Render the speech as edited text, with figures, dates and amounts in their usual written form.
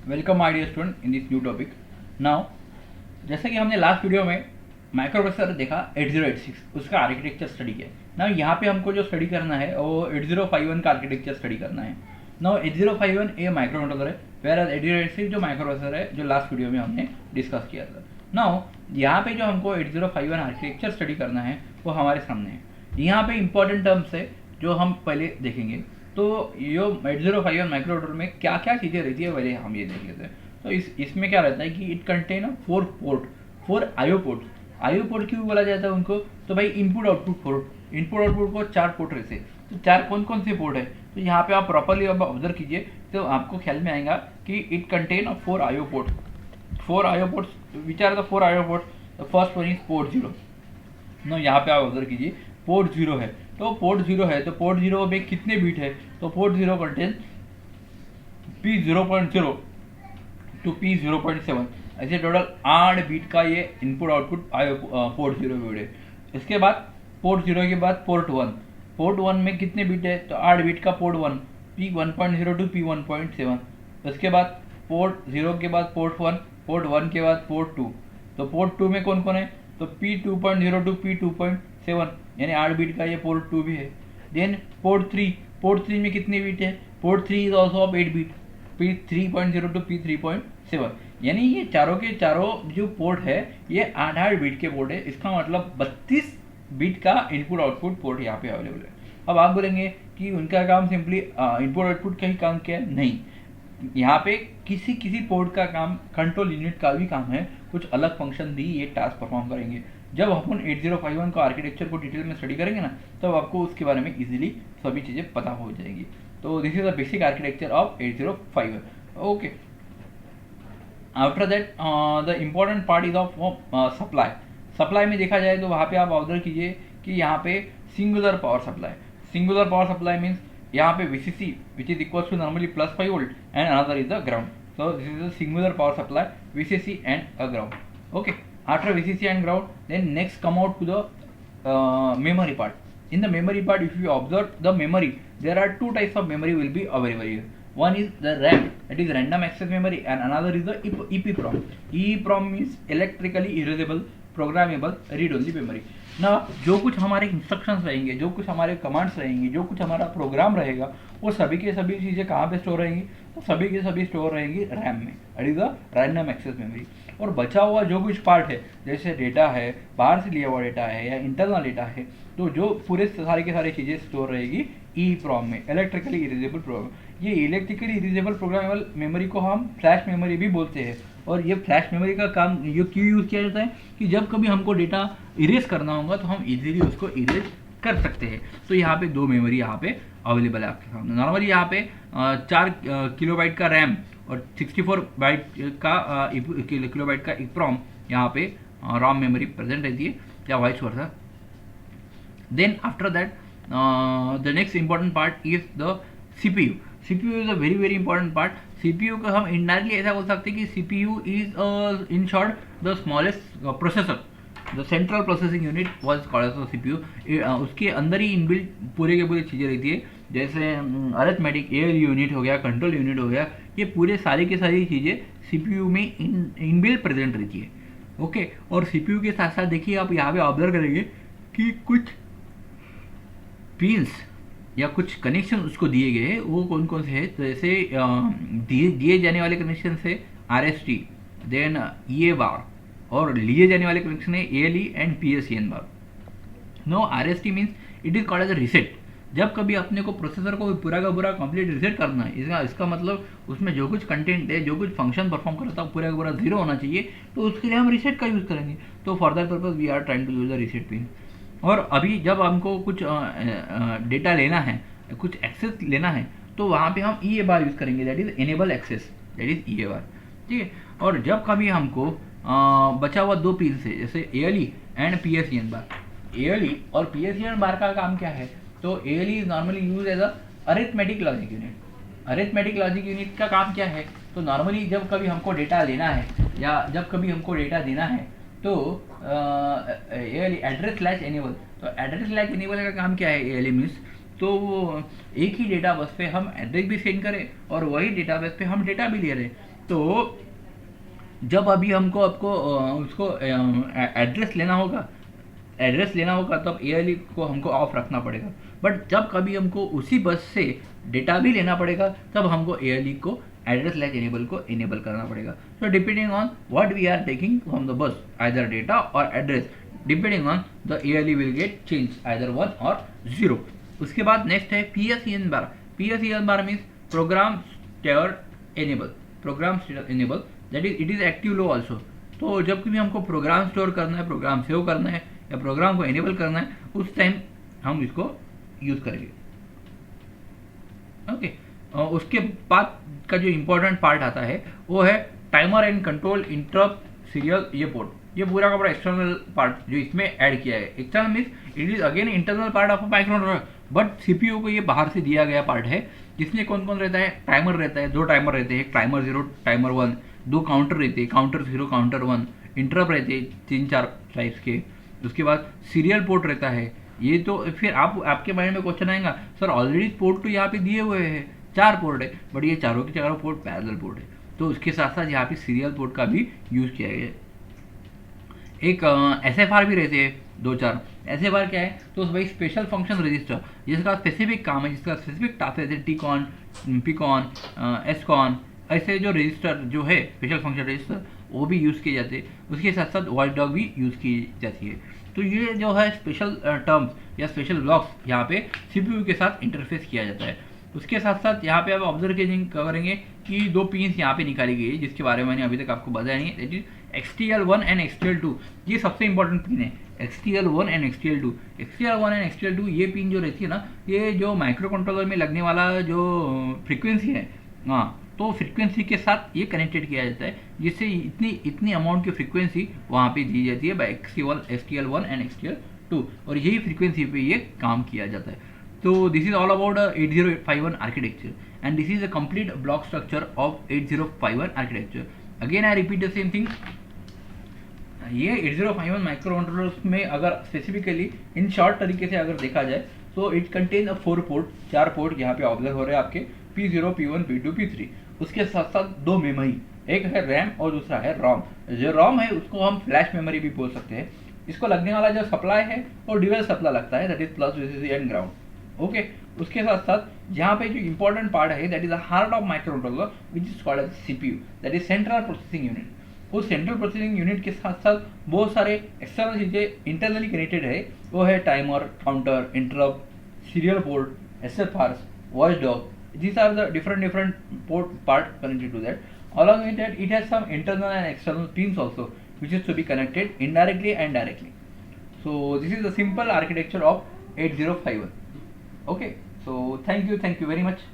Welcome my dear student in this new topic. Now जैसे कि हमने लास्ट वीडियो में माइक्रो प्रोसेसर देखा 8086 उसका आर्किटेक्चर स्टडी किया। नाउ यहाँ पे हमको जो स्टडी करना है वो 8051 का आर्किटेक्चर स्टडी करना है। नाउ 8051 ये माइक्रो कंट्रोलर है, वेयर 8086 जो माइक्रो प्रोसेसर है जो लास्ट वीडियो में हमने डिस्कस किया था। नाउ यहाँ पे जो हमको 8051 आर्किटेक्चर स्टडी करना है वो हमारे सामने है। यहाँ पे इंपॉर्टेंट टर्म्स है जो हम पहले देखेंगे। तो ये 8051 माइक्रो कंट्रोलर में क्या क्या चीज़ें रहती है पहले हम ये देख लेते हैं। तो इसमें क्या रहता है कि it contain 4 IO port. IO port क्यों बोला जाता है उनको? तो भाई input output port, input output को 4 पोर्ट रहते हैं। तो 4 कौन कौन से पोर्ट है? तो यहाँ पे आप प्रॉपरली अब ऑब्जर्व कीजिए तो आपको ख्याल में आएगा कि it contain 4 IO port. 4 IO ports, which are the 4 IO ports? The first one is port 0। No यहाँ पे आप ऑब्जर्व कीजिए पोर्ट 0 है, तो पोर्ट 0 है तो पोर्ट 0 में कितने बीट है? तो port 0 contain P0.0 to P0.7, ऐसे टोटल 8 बीट का ये इनपुट आउटपुट पोर्ट 0 बीट है। इसके बाद पोर्ट 0 के बाद पोर्ट 1, पोर्ट 1 में कितने बीट है? तो 8 बीट का पोर्ट 1 P1.0 टू P1.7। उसके बाद पोर्ट 0 के बाद पोर्ट 1, पोर्ट 1 के बाद पोर्ट 2। तो पोर्ट 2 में कौन कौन है? तो P2.0 टू P2.7, यानी 8 बीट का ये पोर्ट 2 भी है। देन पोर्ट 3, पोर्ट 3 में कितने बीट है? Port 3 is also of 8 bit, P3.0 to P3.7, यानी ये चारों के चारों जो पोर्ट है ये 8 बीट के पोर्ट है। इसका मतलब 32 बीट का इनपुट आउटपुट पोर्ट यहाँ पे अवेलेबल है। अब आप बोलेंगे कि उनका काम सिंपली इनपुट आउटपुट का ही काम क्या है? नहीं, यहाँ पे किसी किसी पोर्ट का काम कंट्रोल यूनिट का भी काम है, कुछ अलग फंक्शन भी ये टास्क परफॉर्म करेंगे। जब अपन 8051 का आर्किटेक्चर को डिटेल में स्टडी करेंगे ना तब आपको उसके बारे में इजीली सभी चीज़ें पता हो जाएंगी। तो this is the basic architecture of 8051। Okay, after that the important part is of supply. Supply में देखा जाए तो वहाँ पे आप ऑब्जर्व कीजिए कि यहाँ पे singular power supply. Singular power supply means यहाँ पे VCC which is equals to normally +5 volt and another is the ground. So this is a singular power supply, VCC and a ground. Okay, after VCC and ground, then next come out to the memory part. In the memory part, if you observe the memory, there are two types of memory will be available here. One is the RAM, that is random access memory, and another is the EEPROM. EEPROM means electrically erasable programmable read only memory. ना जो कुछ हमारे instructions रहेंगे, जो कुछ हमारे commands रहेंगे, जो कुछ हमारा प्रोग्राम रहेगा वो सभी के सभी चीज़ें कहाँ पे स्टोर रहेंगी? तो सभी के सभी स्टोर रहेंगी रैम में, that is the random access memory. और बचा हुआ जो कुछ पार्ट है जैसे डेटा है, बाहर से लिया हुआ डेटा है या इंटरनल डेटा है, तो जो पूरे सारे के सारे चीज़ें स्टोर रहेगी EEPROM में, इलेक्ट्रिकली इरेजेबल प्रोग्राम। ये इलेक्ट्रिकली इरेजेबल प्रोग्रामेबल मेमोरी को हम फ्लैश मेमोरी भी बोलते हैं। और ये फ्लैश मेमोरी का काम ये क्यों यूज़ किया जाता है कि जब कभी हमको डेटा इरेज करना होगा तो हम इजीली उसको इरेज कर सकते हैं। तो यहाँ पे 2 मेमोरी यहाँ पे अवेलेबल है आपके सामने। नॉर्मली यहाँ पे 4 किलोबाइट का रैम और 64 बाइट का किलोबाइट का EEPROM यहाँ पे रॉम मेमोरी प्रेजेंट रहती है या vice versa. Then after that the next important part is the CPU. CPU is a very very important part. CPU को हम इनडायरेक्टली ऐसा बोल सकते हैं कि CPU is in short the smallest processor, the central processing unit was called as CPU। उसके अंदर ही inbuilt पूरे के पूरे चीज़ें रहती है, जैसे अरिथमेटिक ALU यूनिट हो गया, कंट्रोल यूनिट हो गया, ये पूरे सारी की सारी चीज़ें CPU में इनबिल्ट प्रेजेंट रहती है। ओके, और CPU के साथ साथ देखिए आप यहाँ पे ऑब्जर्व करेंगे कि कुछ पिन्स या कुछ कनेक्शन उसको दिए गए हैं, वो कौन कौन से हैं? तो जैसे दिए जाने वाले कनेक्शन है RST, देन EA बार, और लिए जाने वाले कनेक्शन है ALE and PSEN bar. No, RST means it is called as a reset. जब कभी अपने को प्रोसेसर को पूरा का पूरा कंप्लीट रीसेट करना है, इसका मतलब उसमें जो कुछ कंटेंट है, जो कुछ फंक्शन परफॉर्म करता है पूरा का पूरा 0 होना चाहिए, तो उसके लिए हम रीसेट का यूज़ करेंगे। तो for that purpose we are trying to use the reset pin. और अभी जब हमको कुछ डेटा लेना है, कुछ एक्सेस लेना है, तो वहाँ पे हम EA बार यूज़ करेंगे, that is enable access, that is EA bar. ठीक है, और जब कभी हमको बचा हुआ 2 पिन से जैसे ALE and PSEN bar, ALE और PSEN बार का काम क्या है? तो ALE is normally use as a arithmetic logic unit. Arithmetic logic unit का काम क्या है? तो नॉर्मली जब कभी हमको डेटा लेना है या जब कभी हमको डेटा देना है तो एड्रेस स्लैश एनेबल, तो एड्रेस स्लैश एनेबल का काम क्या है? ALE मीन्स तो एक ही डेटा बस पे हम एड्रेस भी सेंड करें और वही डेटा बेस पे हम डेटा भी ले रहे हैं। तो जब अभी हमको आपको उसको एड्रेस लेना होगा तब ALE को हमको ऑफ रखना पड़ेगा। बट जब कभी हमको उसी बस से डेटा भी लेना पड़ेगा तब हमको ALE को एड्रेस लैच इनेबल को इनेबल करना पड़ेगा। So depending on what we are taking from the bus, either data और address, depending on the ALE will get change either 1 और 0। उसके बाद नेक्स्ट है PSEN bar. PSEN bar means program store enable, program store enable, that is it is active low also. तो जब भी हमको program store करना है, प्रोग्राम सेव करना है या प्रोग्राम को एनेबल करना है, उस टाइम हम इसको यूज करेंगे। ओके उसके बाद का जो इम्पोर्टेंट पार्ट आता है वो है timer and control interrupt serial ये पोर्ट। ये पूरा का पूरा एक्सटर्नल पार्ट जो इसमें ऐड किया है। External means it is again internal part of microcontroller, but CPU को ये बाहर से दिया गया पार्ट है जिसमें कौन कौन रहता है, टाइमर रहता है, 2 टाइमर रहते हैं, टाइमर 0 टाइमर 1, 2 काउंटर रहते हैं, काउंटर 0 काउंटर 1, इंटरप्ट रहते हैं 3-4 टाइप्स के। उसके बाद सीरियल पोर्ट रहता है। ये तो फिर आपके माइंड में क्वेश्चन आएगा, सर ऑलरेडी पोर्ट तो यहाँ पे दिए हुए हैं, 4 पोर्ट है, बट ये चारों के चारों पोर्ट पैरेलल पोर्ट है, तो उसके साथ साथ यहाँ पे सीरियल पोर्ट का भी यूज किया गया है। एक SFR भी रहते हैं 2-4। SFR क्या है, तो भाई स्पेशल फंक्शन रजिस्टर, जिसका स्पेसिफिक काम है, जिसका स्पेसिफिक टास्क है, जैसे TCON, PCON, SCON, ऐसे जो रजिस्टर जो है स्पेशल फंक्शन रजिस्टर वो भी यूज़ किए जाते हैं। उसके साथ साथ वॉचडॉग भी यूज़ की जाती है। तो ये जो है स्पेशल टर्म्स या स्पेशल ब्लॉक्स यहाँ पे CPU के साथ इंटरफेस किया जाता है। उसके साथ साथ यहाँ पे आप ऑब्जर्व करेंगे कि 2 पिन्स यहाँ पे निकाली गई है जिसके बारे में मैंने अभी तक आपको बताया नहीं है, that is XTL1 and XTL2। ये सबसे इंपॉर्टेंट पिन है, XTL1 and XTL2। XTL1 and XTL2 ये पिन जो रहती है ना, ये जो माइक्रो कंट्रोलर में लगने वाला जो फ्रीक्वेंसी है, हाँ, तो फ्रीक्वेंसी के साथ ये कनेक्टेड किया जाता है, जिससे इतनी अमाउंट की फ्रीक्वेंसी वहाँ पे दी जाती है बाय XTL1 एंड XTL2, और यही फ्रीक्वेंसी पे ये काम किया जाता है। तो this is all about 8051 architecture and this is a complete block structure of 8051 architecture. Again I repeat the same thing. ये 8051 माइक्रो कंट्रोलर्स में अगर स्पेसिफिकली इन शॉर्ट तरीके से अगर देखा जाए तो इट कंटेन 4 पोर्ट, 4 पोर्ट यहाँ पे ऑब्जर्व हो रहे हैं आपके, P0, P1, P2, P3। उसके साथ साथ 2 मेमोरी, एक है रैम और दूसरा है रोम। जो रोम है उसको हम फ्लैश मेमोरी भी बोल सकते हैं। इसको लगने वाला जो सप्लाई है वो ड्यूअल सप्लाई लगता है, that is plus VCC and ground. Okay उसके साथ साथ यहाँ पे जो इंपॉर्टेंट पार्ट है that is the heart of micro controller which is called as CPU, that is central processing unit. उस सेंट्रल प्रोसेसिंग यूनिट के साथ साथ बहुत सारे एक्सटर्नल चीज़ें इंटरनली कनेक्टेड है, वो है timer, counter, interrupt, serial port, SFRs, watchdog. These are the different port part connected to that. Along with that, it has some internal and external pins also, which is to be connected indirectly and directly. So this is the simple architecture of 8051. Okay, so thank you very much.